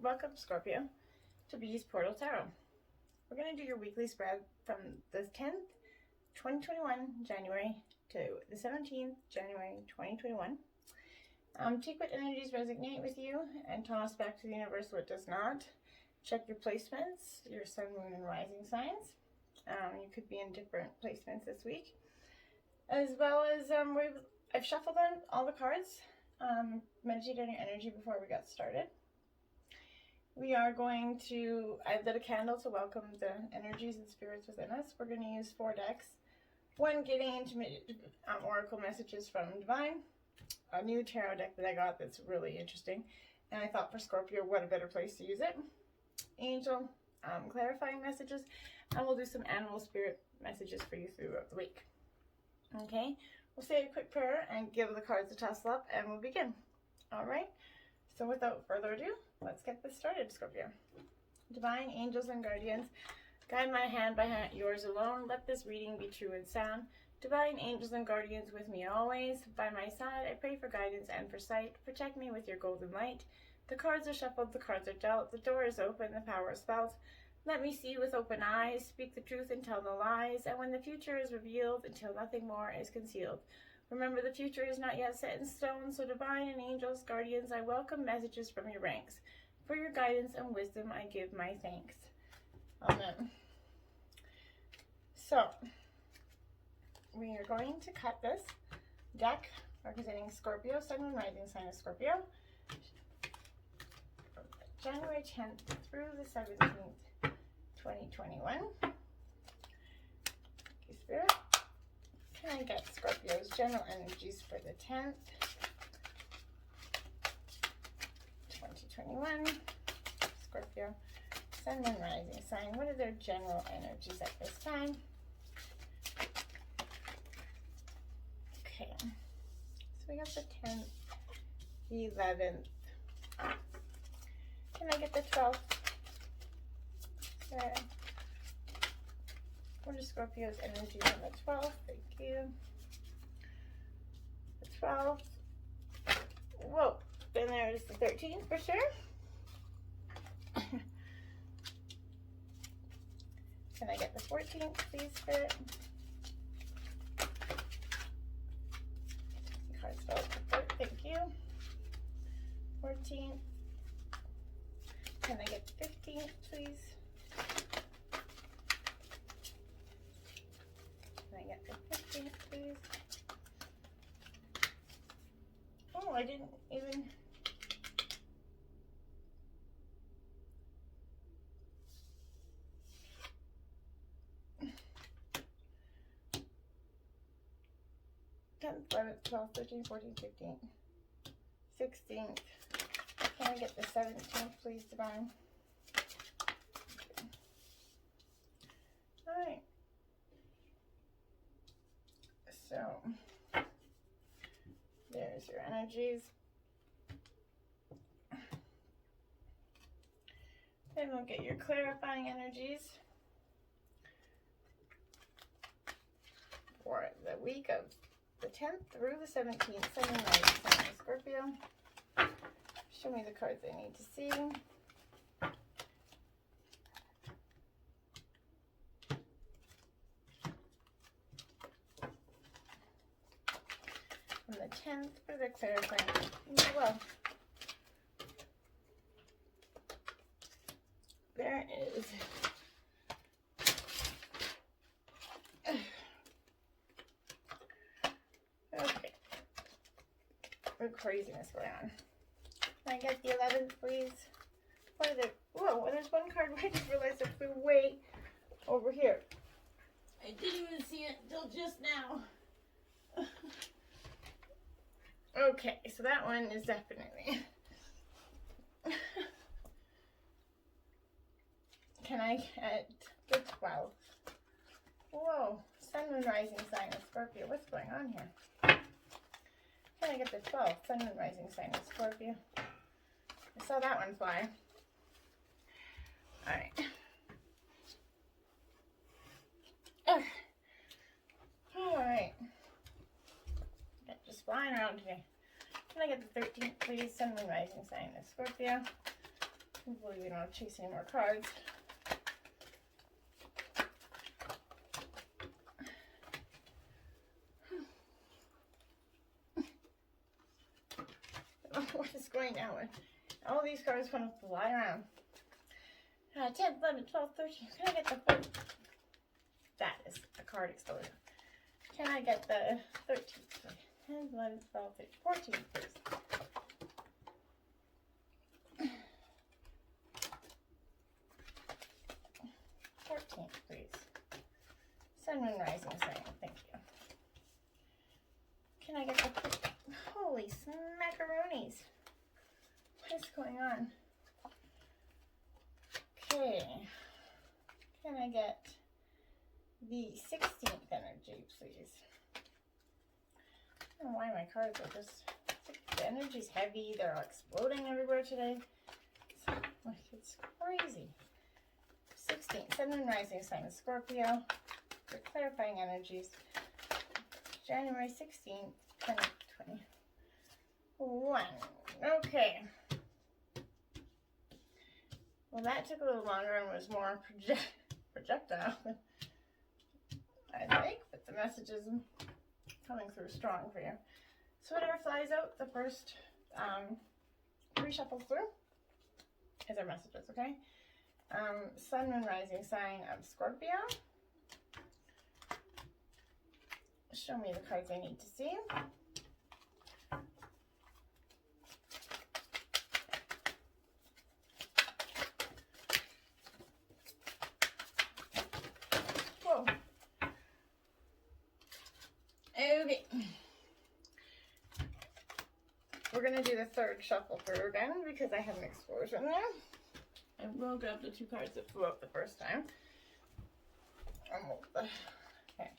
Welcome, Scorpio, to Bee's Portal Tarot. We're going to do your weekly spread from the 10th, 2021, January, to the 17th, January, 2021. Take what energies resonate with you and toss back to the universe what does not. Check your placements, your sun, moon, and rising signs. You could be in different placements this week. As well as I've shuffled on all the cards, meditated on your energy before we got started. We are going to, I lit a candle to welcome the energies and spirits within us. We're going to use 4 decks. One getting into oracle messages from Divine, a new tarot deck that I got that's really interesting. And I thought for Scorpio, what a better place to use it. Angel, clarifying messages, and we'll do some animal spirit messages for you throughout the week. Okay, we'll say a quick prayer and give the cards a tussle up and we'll begin. All right, so without further ado, let's get this started, Scorpio. Divine angels and guardians, guide my hand by yours alone. Let this reading be true and sound. Divine angels and guardians with me always. By my side, I pray for guidance and for sight. Protect me with your golden light. The cards are shuffled, the cards are dealt. The door is open, the power is felt. Let me see with open eyes, speak the truth and tell no lies. And when the future is revealed, until nothing more is concealed. Remember, the future is not yet set in stone, so divine and angels, guardians, I welcome messages from your ranks. For your guidance and wisdom, I give my thanks. Amen. So, we are going to cut this deck representing Scorpio, sun and rising sign of Scorpio, from January 10th through the 17th, 2021. Okay, Spirit, can I get Scorpio's general energies for the 10th, 2021? Scorpio, sun and rising sign. What are their general energies at this time? Okay, so we got the 10th, the 11th. Can I get the 12th? There. What are Scorpio's energies on the 12th? Thank you. The 12th. Whoa, then there's the 13th for sure. Can I get the 14th, please, Spirit? Cards fell apart, thank you. 14th. Can I get the 15th, please? Can I get the 15th, please? Oh, I didn't even... Tenth, 11th, 12th, 13th, 14th, 15th, 16th. Can I get the 17th, please, Divine? Alright. So, there's your energies. Then we'll get your clarifying energies for the week of the 10th through the 17th, sun and rising sign of Scorpio. Show me the cards I need to see. On the 10th for the clarifying as well. There is okay. What craziness going on. Can I get the 11th, please? What are the... Whoa, there's one card where I just realized it flew way over here. I didn't even see it until just now. Okay, so that one is definitely... Can I get the 12th? Whoa, sun and rising sign of Scorpio. What's going on here? Can I get the 12th? Sun and rising sign of Scorpio. I saw that one fly. Alright. Alright. Just flying around today. Can I get the 13th, please? Sun and rising sign of Scorpio. Hopefully we don't chase any more cards. What is going on? All these cards want to fly around. 10, 11, 12, 13. Can I get the 14? That is a card explosion. Can I get the 13? 10, 11, 12, 13, 14, please. Please. Sun, Moon, Rising sign. Thank you. Can I get the... Holy smackaroonies. What is going on? Okay. Can I get the 16th energy, please? I don't know why my cards are just... The energy's heavy. They're all exploding everywhere today. It's crazy. 16th, Sun, Moon, Rising sign of Scorpio. For clarifying energies. January 16th, 2021. Okay. Well, that took a little longer and was more projectile than I think, but the message is coming through strong for you. So whatever flies out, the first reshuffle through is our messages, okay? Sun, Moon, Rising sign of Scorpio. Show me the cards I need to see. Whoa. Okay. We're going to do the third shuffle through again because I have an explosion there. I will grab the two cards that flew out the first time. Okay.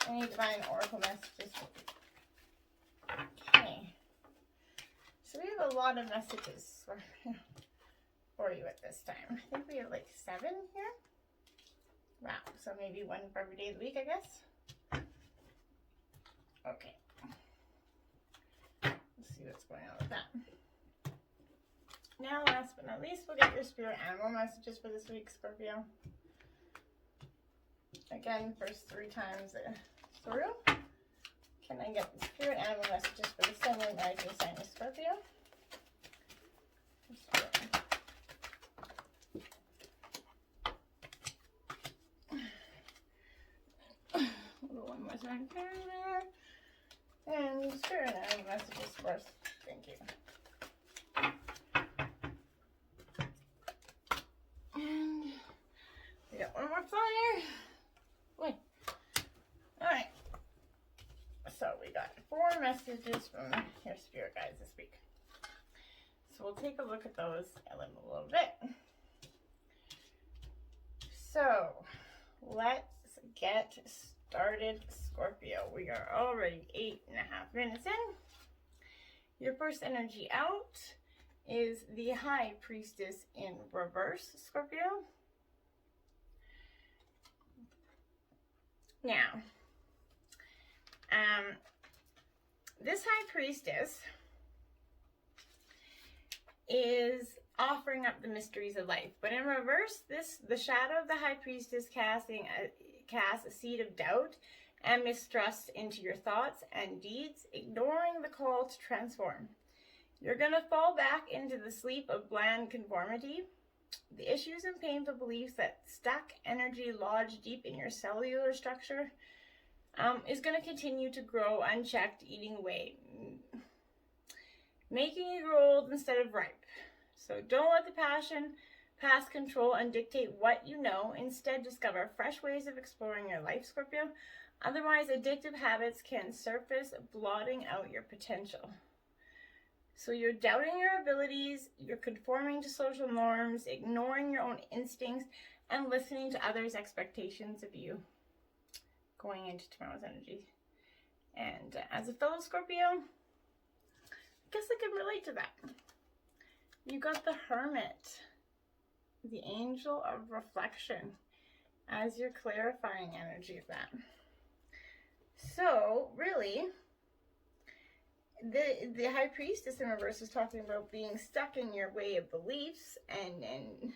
I need to find oracle messages. Okay. So we have a lot of messages for you at this time. I think we have like 7 here. Wow. So maybe one for every day of the week, I guess. Okay. Let's see what's going on with that. Now, last but not least, we'll get your spirit animal messages for this week, Scorpio. Again, first 3 times through. Can I get the spirit animal messages for the Sun, Moon, Rising sign of Scorpio? One more sign there. And spirit animal messages first. Thank you. And we got one more flyer. Wait. Alright. So we got 4 messages from your spirit guides this week. So we'll take a look at those in a little bit. So let's get started, Scorpio. We are already 8.5 minutes in. Your first energy out is the High Priestess in reverse, Scorpio. Now, this High Priestess is offering up the mysteries of life, but in reverse, the shadow of the High Priestess casts a seed of doubt and mistrust into your thoughts and deeds, ignoring the call to transform. You're going to fall back into the sleep of bland conformity. The issues and painful beliefs that stuck energy lodged deep in your cellular structure is going to continue to grow unchecked, eating away, making you grow old instead of ripe. So don't let the passion pass control and dictate what you know. Instead, discover fresh ways of exploring your life, Scorpio. Otherwise, addictive habits can surface, blotting out your potential. So you're doubting your abilities, you're conforming to social norms, ignoring your own instincts, and listening to others' expectations of you going into tomorrow's energy. And as a fellow Scorpio, I guess I can relate to that. You got the Hermit, the Angel of Reflection, as your clarifying energy of that. So, really, the High Priestess in reverse is talking about being stuck in your way of beliefs and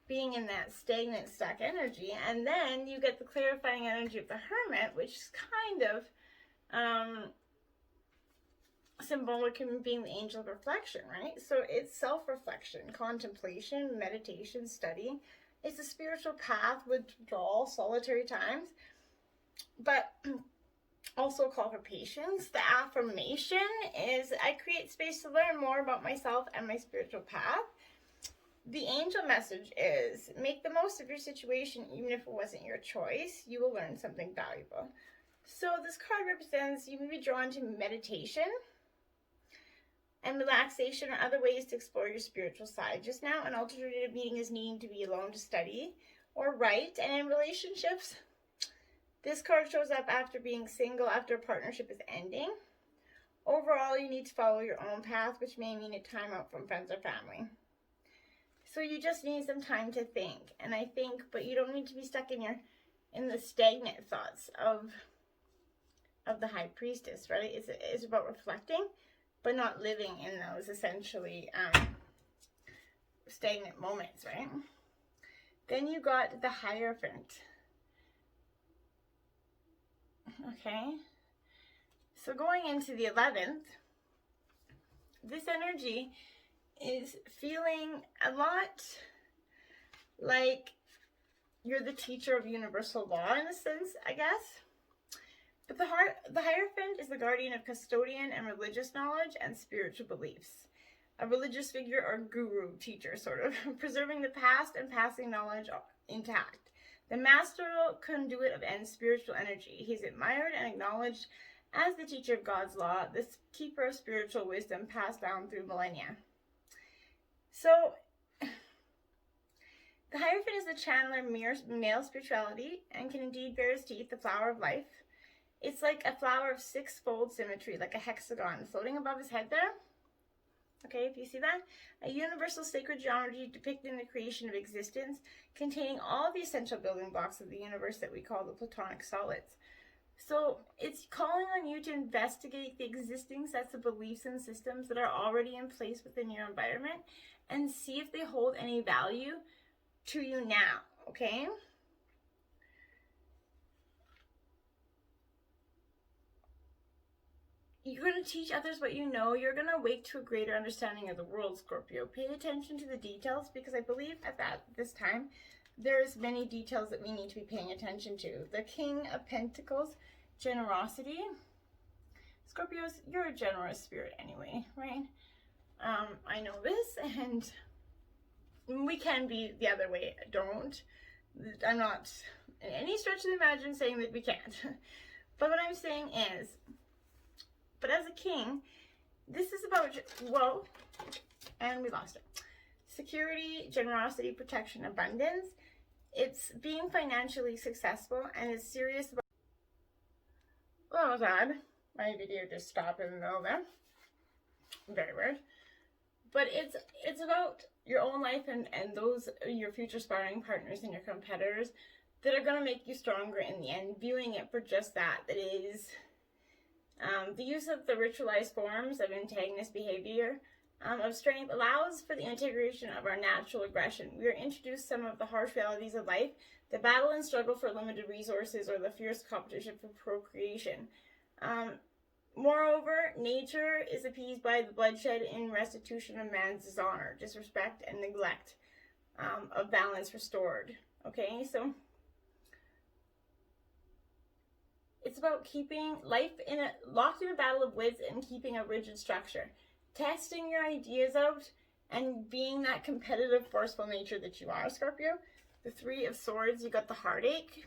being in that stagnant, stuck energy. And then you get the clarifying energy of the Hermit, which is kind of symbolic in being the angel of reflection, right? So it's self-reflection, contemplation, meditation, study. It's a spiritual path, withdrawal, solitary times, but also a call for patience. The affirmation is, I create space to learn more about myself and my spiritual path. The angel message is, make the most of your situation, even if it wasn't your choice. You will learn something valuable. So this card represents you may be drawn to meditation and relaxation or other ways to explore your spiritual side. Just now, an alternative meaning is needing to be alone to study or write. And in relationships, this card shows up after being single, after a partnership is ending. Overall, you need to follow your own path, which may mean a time out from friends or family. So you just need some time to think. And I think, but you don't need to be stuck in the stagnant thoughts of the High Priestess, right? It's about reflecting, but not living in those essentially stagnant moments, right? Then you got the Hierophant. Okay. So going into the 11th, this energy is feeling a lot like you're the teacher of universal law in a sense, I guess. But the Hierophant is the guardian of custodian and religious knowledge and spiritual beliefs. A religious figure or guru, teacher, sort of, preserving the past and passing knowledge intact. The master conduit of end spiritual energy. He's admired and acknowledged as the teacher of God's law, the keeper of spiritual wisdom passed down through millennia. So, the Hierophant is the channeler male spirituality and can indeed bear his teeth, the flower of life. It's like a flower of six-fold symmetry, like a hexagon floating above his head there. Okay, if you see that. A universal sacred geometry depicting the creation of existence, containing all the essential building blocks of the universe that we call the platonic solids. So it's calling on you to investigate the existing sets of beliefs and systems that are already in place within your environment and see if they hold any value to you now, okay? You're going to teach others what you know. You're going to awake to a greater understanding of the world, Scorpio. Pay attention to the details because I believe at this time, there's many details that we need to be paying attention to. The King of Pentacles, generosity. Scorpios, you're a generous spirit anyway, right? I know this, and we can be the other way. I'm not in any stretch of the imagination saying that we can't. But what I'm saying is, but as a king, this is about, whoa, and we lost it. Security, generosity, protection, abundance. It's being financially successful and it's serious about, well, that was odd. My video just stopped in the middle there. Very weird. But it's about your own life and those, your future sparring partners and your competitors that are going to make you stronger in the end, viewing it for just that. That is the use of the ritualized forms of antagonist behavior of strength allows for the integration of our natural aggression. We are introduced some of the harsh realities of life, the battle and struggle for limited resources, or the fierce competition for procreation. Moreover, nature is appeased by the bloodshed in restitution of man's dishonor, disrespect, and neglect of balance restored. Okay, so it's about keeping life locked in a battle of wits and keeping a rigid structure. Testing your ideas out and being that competitive, forceful nature that you are, Scorpio. The Three of Swords, you got the heartache.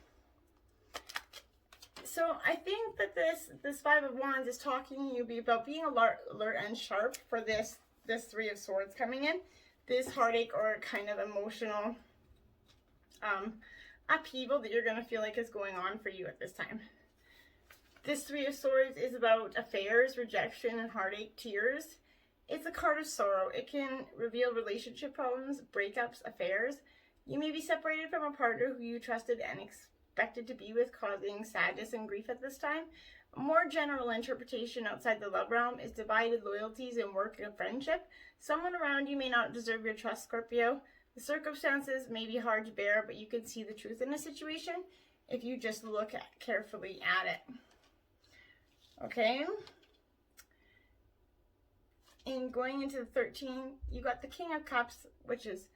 So I think that this Five of Wands is talking to you about being alert and sharp for this Three of Swords coming in. This heartache or kind of emotional upheaval that you're going to feel like is going on for you at this time. This Three of Swords is about affairs, rejection, and heartache, tears. It's a card of sorrow. It can reveal relationship problems, breakups, affairs. You may be separated from a partner who you trusted and expected to be with, causing sadness and grief at this time. A more general interpretation outside the love realm is divided loyalties in work and friendship. Someone around you may not deserve your trust, Scorpio. The circumstances may be hard to bear, but you can see the truth in a situation if you just look carefully at it. Okay? And going into the 13, you got the King of Cups, which is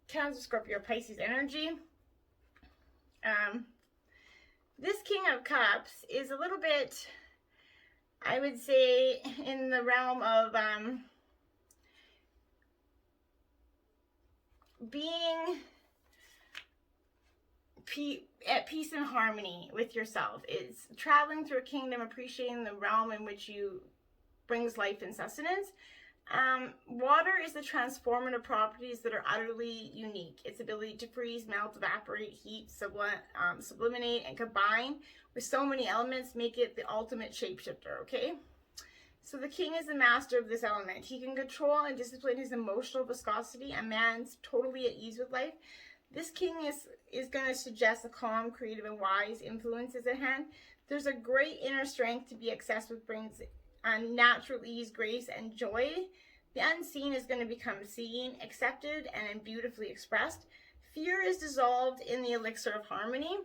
Cancer, Scorpio, Pisces energy. This King of Cups is a little bit, I would say, in the realm of being at peace and harmony with yourself. It's traveling through a kingdom, appreciating the realm in which you brings life and sustenance. Water is the transformative properties that are utterly unique. Its ability to freeze, melt, evaporate, heat, sublimate, and combine with so many elements make it the ultimate shapeshifter, okay? So the king is the master of this element. He can control and discipline his emotional viscosity. A man's totally at ease with life. This king is going to suggest a calm, creative, and wise influences at hand. There's a great inner strength to be accessed with, brings natural ease, grace, and joy. The unseen is going to become seen, accepted, and beautifully expressed. Fear is dissolved in the elixir of harmony.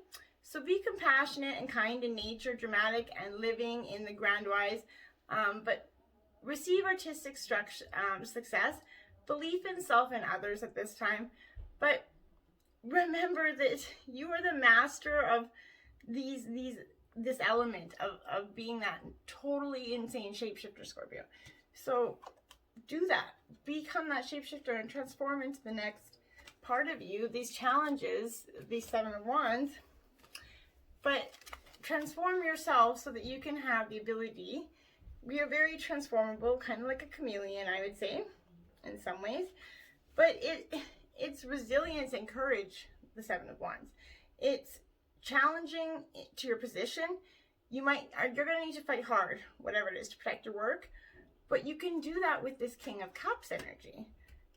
So be compassionate and kind in nature, dramatic, and living in the grandwise. But receive artistic success, belief in self and others at this time. But remember that you are the master of this element of being that totally insane shapeshifter, Scorpio. So do that. Become that shapeshifter and transform into the next part of you. These challenges, these 7 of Wands, but transform yourself so that you can have the ability. We are very transformable, kind of like a chameleon, I would say, in some ways. But it's resilience and courage, the 7 of Wands. It's challenging to your position. You're going to need to fight hard, whatever it is, to protect your work. But you can do that with this King of Cups energy,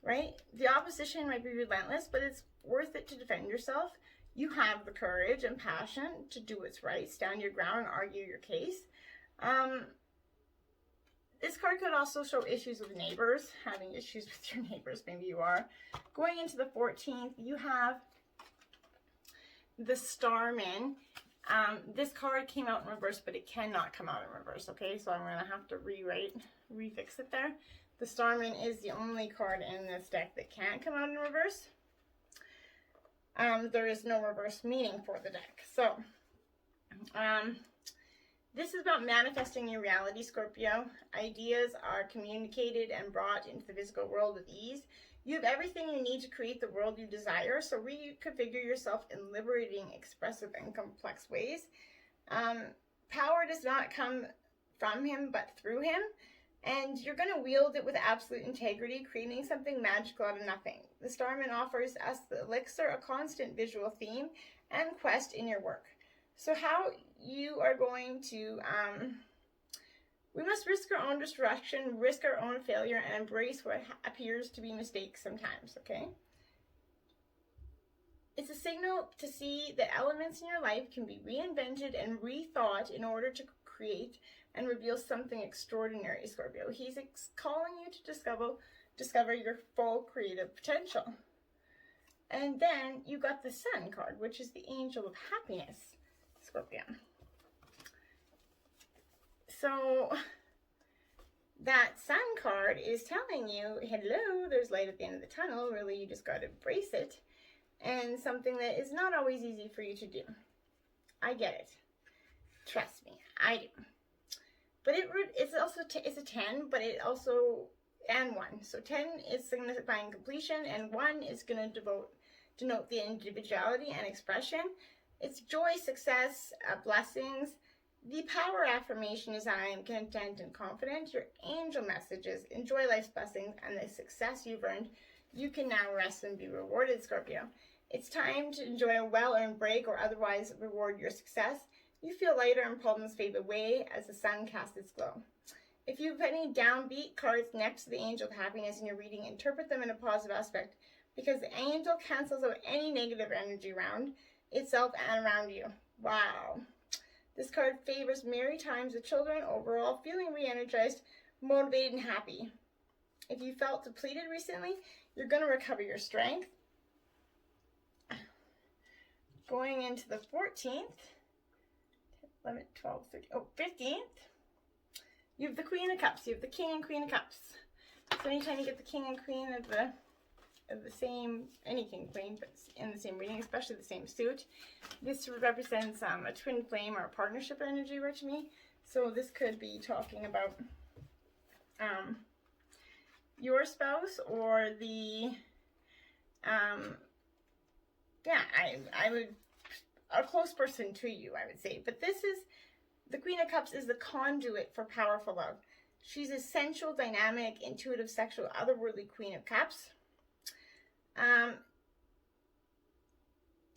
right? The opposition might be relentless, but it's worth it to defend yourself. You have the courage and passion to do what's right, stand your ground, and argue your case. This card could also show issues with neighbors, having issues with your neighbors, maybe you are. Going into the 14th, you have the Starman. This card came out in reverse, but it cannot come out in reverse, okay? So I'm going to have to refix it there. The Starman is the only card in this deck that can't come out in reverse. There is no reverse meaning for the deck. So, this is about manifesting your reality, Scorpio. Ideas are communicated and brought into the physical world with ease. You have everything you need to create the world you desire, so reconfigure yourself in liberating, expressive, and complex ways. Power does not come from him, but through him, and you're going to wield it with absolute integrity, creating something magical out of nothing. The Starman offers us the elixir, a constant visual theme, and quest in your work. So how you are going to, we must risk our own destruction, risk our own failure, and embrace what appears to be mistakes sometimes, okay? It's a signal to see that elements in your life can be reinvented and rethought in order to create and reveal something extraordinary, Scorpio. He's calling you to discover your full creative potential. And then you got the Sun card, which is the angel of happiness, Scorpio. So that Sun card is telling you, hello, there's light at the end of the tunnel. Really, you just got to embrace it. And something that is not always easy for you to do. I get it. Trust me, I do. But it's also it's a 10, but it also, and 1. So 10 is signifying completion, and 1 is going to denote the individuality and expression. It's joy, success, blessings. The power affirmation is I am content and confident. Your angel messages, enjoy life's blessings and the success you've earned. You can now rest and be rewarded, Scorpio. It's time to enjoy a well-earned break or otherwise reward your success. You feel lighter and problems fade away as the sun casts its glow. If you have any downbeat cards next to the angel of happiness in your reading, interpret them in a positive aspect because the angel cancels out any negative energy around itself and around you. Wow. This card favors merry times with children, overall feeling re-energized, motivated, and happy. If you felt depleted recently, you're going to recover your strength. Going into the 14th, 11, 12, 13, 15th, you have the Queen of Cups. You have the King and Queen of Cups. So anytime you get the King and Queen of the same, any King Queen, but in the same reading, especially the same suit, this represents a twin flame or a partnership energy to me. So this could be talking about your spouse or the I would, a close person to you, I would say. But this is, the Queen of Cups is the conduit for powerful love. She's a sensual, dynamic, intuitive, sexual, otherworldly Queen of Cups.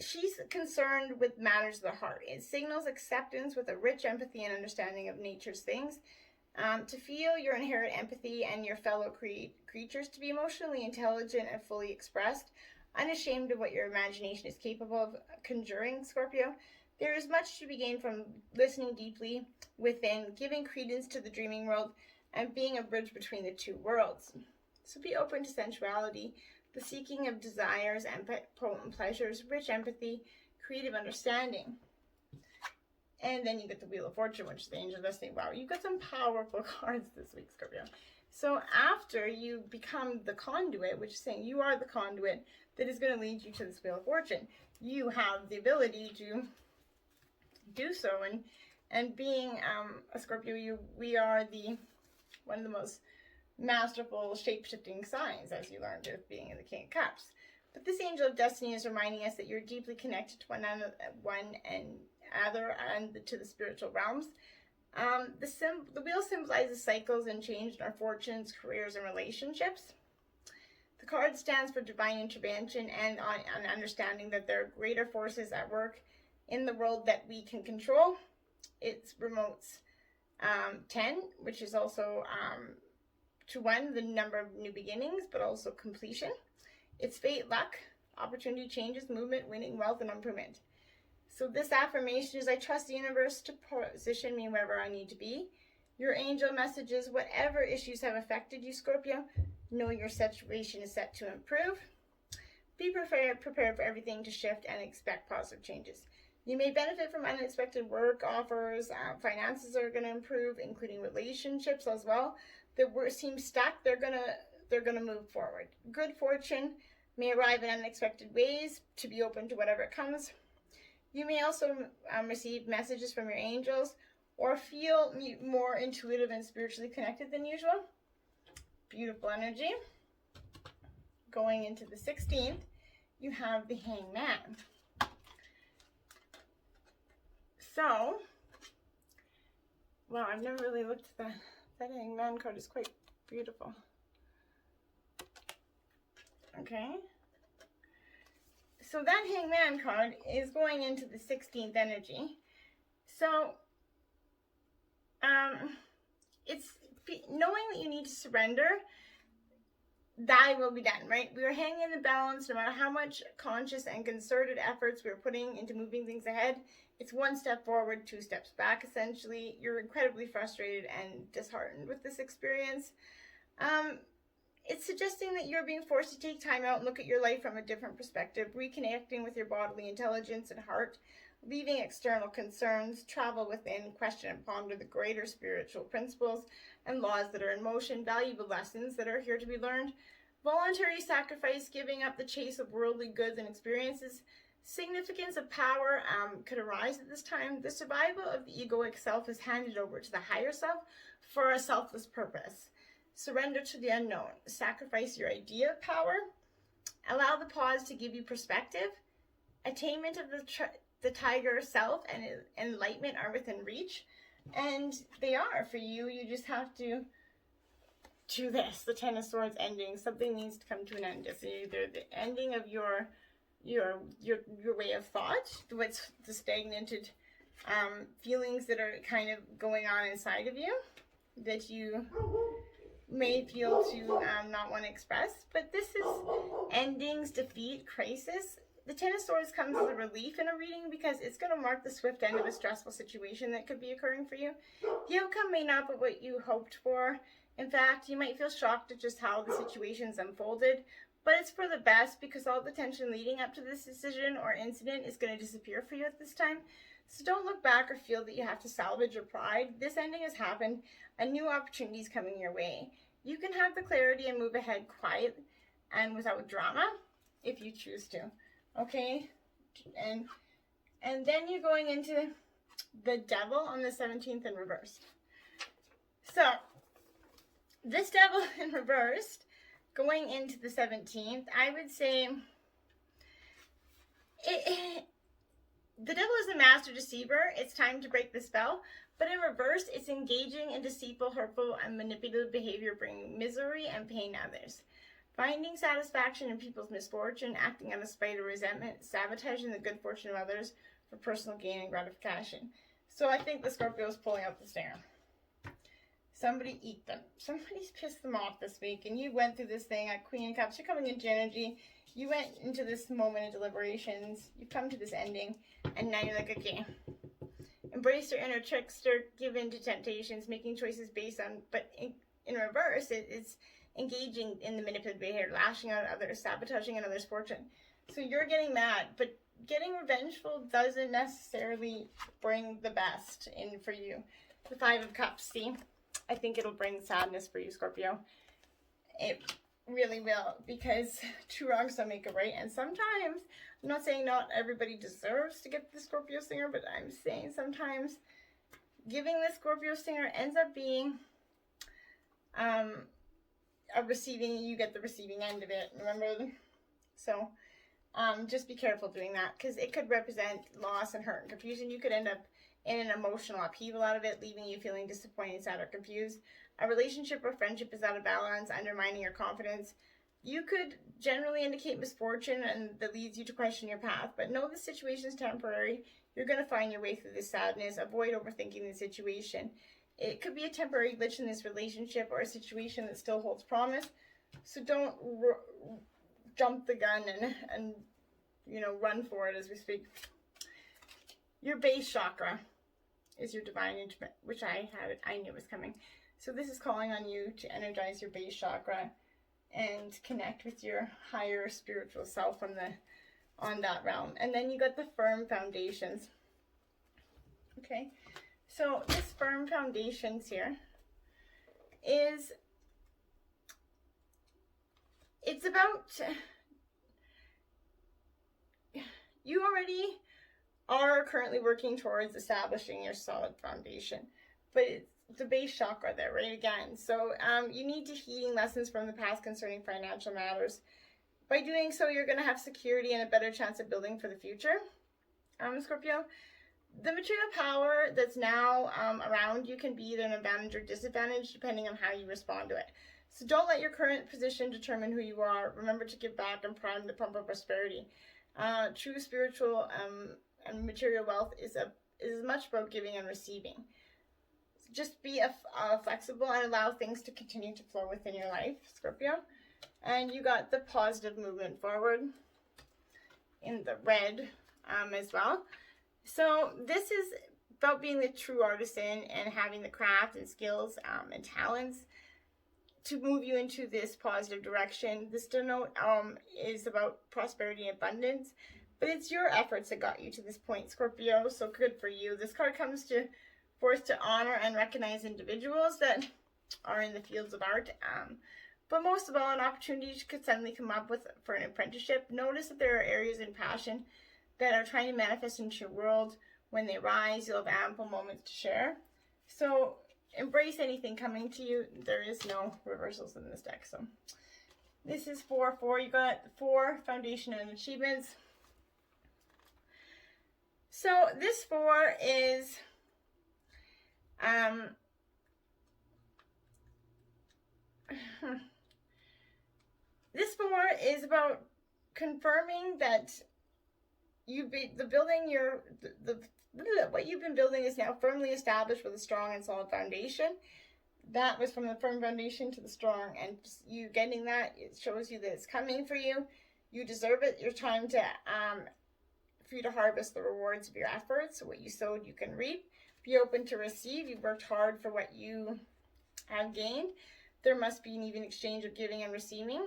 She's concerned with matters of the heart. It signals acceptance with a rich empathy and understanding of nature's things. To feel your inherent empathy and your fellow creatures, to be emotionally intelligent and fully expressed, unashamed of what your imagination is capable of conjuring, Scorpio. There is much to be gained from listening deeply within, giving credence to the dreaming world, and being a bridge between the two worlds. So be open to sensuality, the seeking of desires and potent pleasures, rich empathy, creative understanding. And then you get the Wheel of Fortune, which is the angel destiny. Wow, you've got some powerful cards this week, Scorpio. So after you become the conduit, which is saying you are the conduit that is going to lead you to this Wheel of Fortune, you have the ability to do so. And being a Scorpio, we are one of the most masterful shape-shifting signs, as you learned with being in the King of Cups. But this angel of destiny is reminding us that you're deeply connected to one another and to the spiritual realms. The wheel symbolizes cycles and change in our fortunes, careers, and relationships. The card stands for divine intervention and on understanding that there are greater forces at work in the world that we can control. It promotes 10, which is also to 1, the number of new beginnings, but also completion. It's fate, luck, opportunity, changes, movement, winning, wealth, and improvement. So this affirmation is, I trust the universe to position me wherever I need to be. Your angel messages, whatever issues have affected you, Scorpio, know your situation is set to improve. Be prepared for everything to shift and expect positive changes. You may benefit from unexpected work offers. Finances are going to improve, including relationships as well. That seem stuck, they're gonna move forward. Good fortune may arrive in unexpected ways. To be open to whatever comes. You may also receive messages from your angels or feel more intuitive and spiritually connected than usual. Beautiful energy. Going into the 16th, you have the Hangman. So, wow, I've never really looked at that Hangman card. Is quite beautiful. Okay. So that Hangman card is going into the 16th energy. So, it's knowing that you need to surrender, thy will be done, right? We are hanging in the balance no matter how much conscious and concerted efforts we're putting into moving things ahead. It's one step forward, 2 steps back, essentially. You're incredibly frustrated and disheartened with this experience. It's suggesting that you're being forced to take time out and look at your life from a different perspective, reconnecting with your bodily intelligence and heart, leaving external concerns, travel within, question and ponder the greater spiritual principles and laws that are in motion, valuable lessons that are here to be learned, voluntary sacrifice, giving up the chase of worldly goods and experiences. Significance of power could arise at this time. The survival of the egoic self is handed over to the higher self for a selfless purpose. Surrender to the unknown. Sacrifice your idea of power. Allow the pause to give you perspective. Attainment of the tiger self and enlightenment are within reach. And they are for you. You just have to do this. The Ten of Swords ending. Something needs to come to an end. It's either the ending of your way of thought, what's the stagnated feelings that are kind of going on inside of you, that you may feel to not want to express, but this is endings, defeat, crisis. The Ten of Swords comes as a relief in a reading because it's going to mark the swift end of a stressful situation that could be occurring for you. The outcome may not be what you hoped for. In fact, you might feel shocked at just how the situation's unfolded, but it's for the best because all the tension leading up to this decision or incident is going to disappear for you at this time. So don't look back or feel that you have to salvage your pride. This ending has happened. A new opportunity is coming your way. You can have the clarity and move ahead quiet and without drama if you choose to. Okay? And then you're going into the Devil on the 17th in reversed. So, this Devil in reversed, going into the 17th, I would say the Devil is a master deceiver. It's time to break the spell. But in reverse, it's engaging in deceitful, hurtful, and manipulative behavior, bringing misery and pain to others. Finding satisfaction in people's misfortune, acting out of spite or resentment, sabotaging the good fortune of others for personal gain and gratification. So I think the Scorpio is pulling out the stinger. Somebody eat them. Somebody's pissed them off this week, and you went through this thing at Queen of Cups. You're coming into energy. You went into this moment of deliberations. You've come to this ending, and now you're like, okay, embrace your inner trickster, give in to temptations, making choices based on, but in reverse, it's engaging in the manipulative behavior, lashing out at others, sabotaging another's fortune. So you're getting mad, but getting revengeful doesn't necessarily bring the best in for you. The Five of Cups, see? I think it'll bring sadness for you, Scorpio. It really will, because two wrongs don't make a right. And sometimes, I'm not saying not everybody deserves to get the Scorpio stinger, but I'm saying sometimes giving the Scorpio stinger ends up being you get the receiving end of it, remember? So just be careful doing that, because it could represent loss and hurt and confusion. You could end up in an emotional upheaval out of it, leaving you feeling disappointed, sad, or confused. A relationship or friendship is out of balance, undermining your confidence. You could generally indicate misfortune and that leads you to question your path, but know the situation is temporary. You're going to find your way through this sadness. Avoid overthinking the situation. It could be a temporary glitch in this relationship or a situation that still holds promise. So don't jump the gun and run for it, as we speak. Your base chakra is your divine intimate, which I knew was coming. So this is calling on you to energize your base chakra and connect with your higher spiritual self on that realm. And then you got the firm foundations. Okay, so this firm foundations here it's about, you already are currently working towards establishing your solid foundation, but it's the base chakra there, right? Again, so you need to heeding lessons from the past concerning financial matters. By doing so, you're going to have security and a better chance of building for the future. Scorpio, the material power that's now around you can be either an advantage or disadvantage depending on how you respond to it. So don't let your current position determine who you are. Remember to give back and prime the pump of prosperity. True spiritual and material wealth is as much about giving and receiving. Just be flexible and allow things to continue to flow within your life, Scorpio. And you got the positive movement forward in the red as well. So this is about being the true artisan and having the craft and skills and talents to move you into this positive direction. This denote is about prosperity and abundance, but it's your efforts that got you to this point, Scorpio, so good for you. This card comes to force to honor and recognize individuals that are in the fields of art, but most of all, an opportunity could suddenly come up for an apprenticeship. Notice that there are areas in passion that are trying to manifest into your world. When they rise, you'll have ample moments to share. So embrace anything coming to you. There is no reversals in this deck. So this is 4-4. You got 4 foundation and achievements. So this 4 is this 4 is about confirming that what you've been building is now firmly established with a strong and solid foundation. that was from the firm foundation to the strong, and you getting that, it shows you that it's coming for you. You deserve it. Your time to for you to harvest the rewards of your efforts. So what you sowed, you can reap. Be open to receive. You've worked hard for what you have gained. There must be an even exchange of giving and receiving.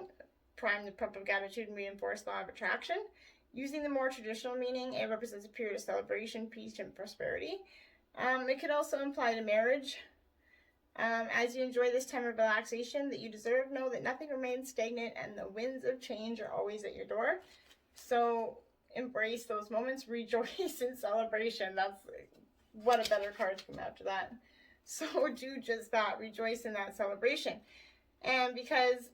Prime the pump of gratitude and reinforce law of attraction. Using the more traditional meaning, it represents a period of celebration, peace, and prosperity. It could also imply to marriage. As you enjoy this time of relaxation that you deserve, know that nothing remains stagnant and the winds of change are always at your door. So embrace those moments, rejoice in celebration. That's what a better card to come after that. So do just that, rejoice in that celebration. And because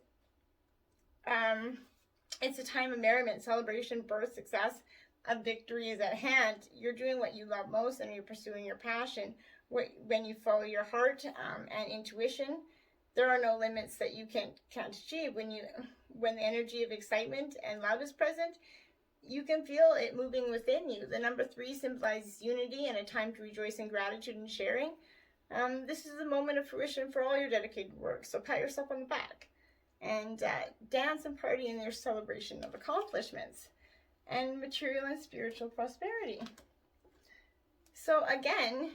it's a time of merriment, celebration, birth, success, a victory is at hand. You're doing what you love most and you're pursuing your passion. When you follow your heart and intuition, there are no limits that you can't achieve. When the energy of excitement and love is present, you can feel it moving within you. The number 3 symbolizes unity and a time to rejoice in gratitude and sharing. This is a moment of fruition for all your dedicated work, so pat yourself on the back and dance and party in your celebration of accomplishments and material and spiritual prosperity. So again,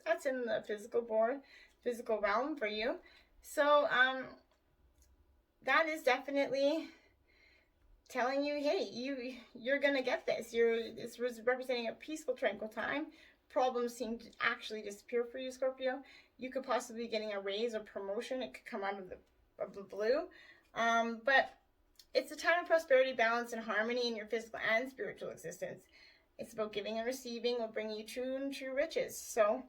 that's in the physical realm for you. So that is definitely telling you, hey, you're gonna get this. This was representing a peaceful, tranquil time. Problems seem to actually disappear for you, Scorpio. You could possibly be getting a raise or promotion. It could come out of the blue. But it's a time of prosperity, balance, and harmony in your physical and spiritual existence. It's about giving and receiving will bring you true riches. So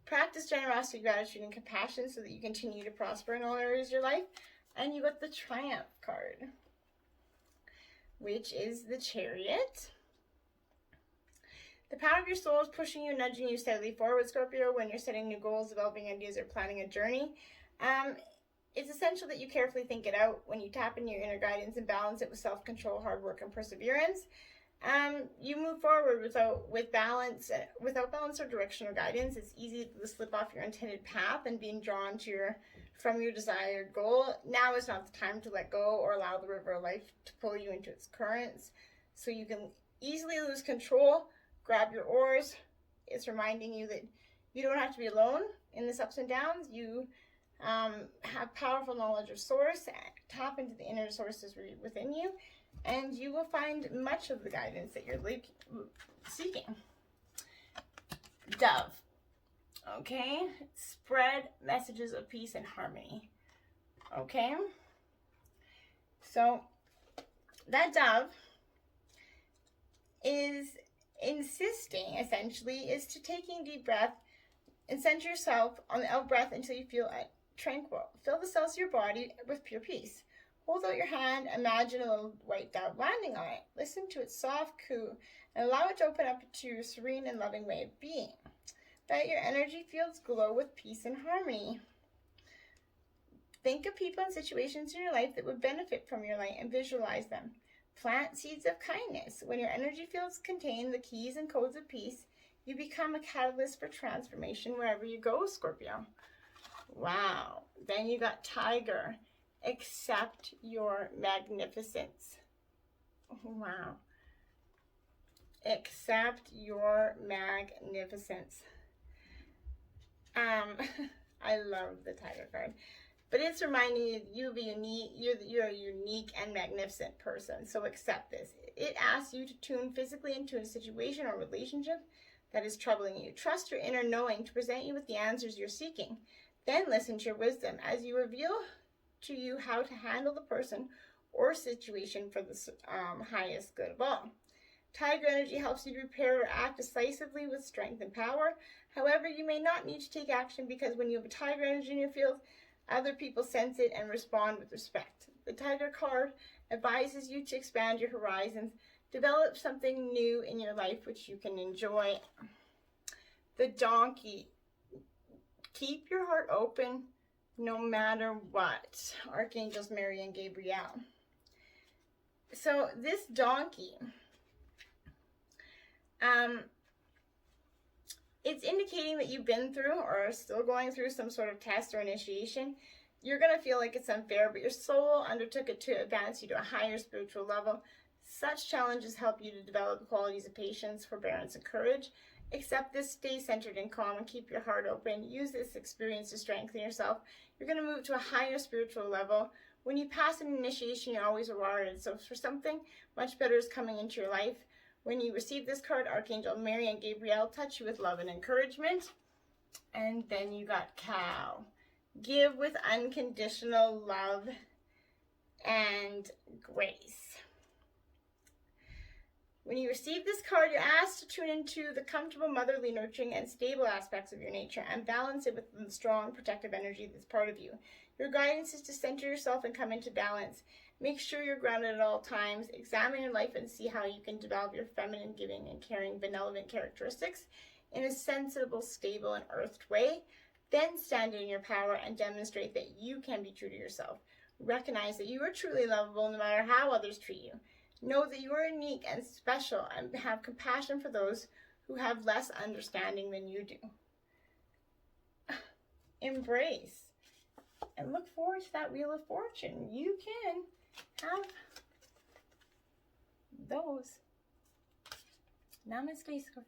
practice generosity, gratitude, and compassion so that you continue to prosper in all areas of your life. And you got the Triumph card, which is the Chariot. The power of your soul is pushing you, nudging you steadily forward, Scorpio, when you're setting new goals, developing ideas, or planning a journey. It's essential that you carefully think it out. When you tap into your inner guidance and balance it with self-control, hard work, and perseverance, you move forward without balance or direction or guidance. It's easy to slip off your intended path and being drawn from your desired goal. Now is not the time to let go or allow the river of life to pull you into its currents. So you can easily lose control. Grab your oars. It's reminding you that you don't have to be alone in this ups and downs. You have powerful knowledge of source. Tap into the inner sources within you, and you will find much of the guidance that you're seeking. Dove. Okay? Spread messages of peace and harmony. Okay? So, that dove is insisting, essentially, is to taking a deep breath and center yourself on the out breath until you feel tranquil. Fill the cells of your body with pure peace. Hold out your hand, imagine a little white dove landing on it. Listen to its soft coo and allow it to open up to your serene and loving way of being. Let your energy fields glow with peace and harmony. Think of people and situations in your life that would benefit from your light and visualize them. Plant seeds of kindness. When your energy fields contain the keys and codes of peace, you become a catalyst for transformation wherever you go, Scorpio. Wow. Then you got Tiger. Accept your magnificence. Wow. Accept your magnificence. I love the Tiger card. But it's reminding you you're a unique and magnificent person. So accept this. It asks you to tune physically into a situation or relationship that is troubling you. Trust your inner knowing to present you with the answers you're seeking. Then listen to your wisdom as you reveal to you how to handle the person or situation for the highest good of all. Tiger energy helps you to prepare or act decisively with strength and power. However, you may not need to take action because when you have a Tiger energy in your field, other people sense it and respond with respect. The Tiger card advises you to expand your horizons, develop something new in your life which you can enjoy. The Donkey. Keep your heart open no matter what. Archangels Mary and Gabriel. So this donkey It's indicating that you've been through or are still going through some sort of test or initiation. You're going to feel like it's unfair, but your soul undertook it to advance you to a higher spiritual level. Such challenges help you to develop the qualities of patience, forbearance, and courage. Accept this, stay centered and calm, and keep your heart open. Use this experience to strengthen yourself. You're going to move to a higher spiritual level. When you pass an initiation, you're always rewarded. So for something much better is coming into your life. When you receive this card, Archangel Mary and Gabriel touch you with love and encouragement. And then you got Cow. Give with unconditional love and grace. When you receive this card, you're asked to tune into the comfortable, motherly, nurturing, and stable aspects of your nature and balance it with the strong, protective energy that's part of you. Your guidance is to center yourself and come into balance. Make sure you're grounded at all times. Examine your life and see how you can develop your feminine, giving, and caring, benevolent characteristics in a sensible, stable, and earthed way. Then stand in your power and demonstrate that you can be true to yourself. Recognize that you are truly lovable no matter how others treat you. Know that you are unique and special, and have compassion for those who have less understanding than you do. Embrace and look forward to that Wheel of Fortune. You can have those. Namaste, Scorpio.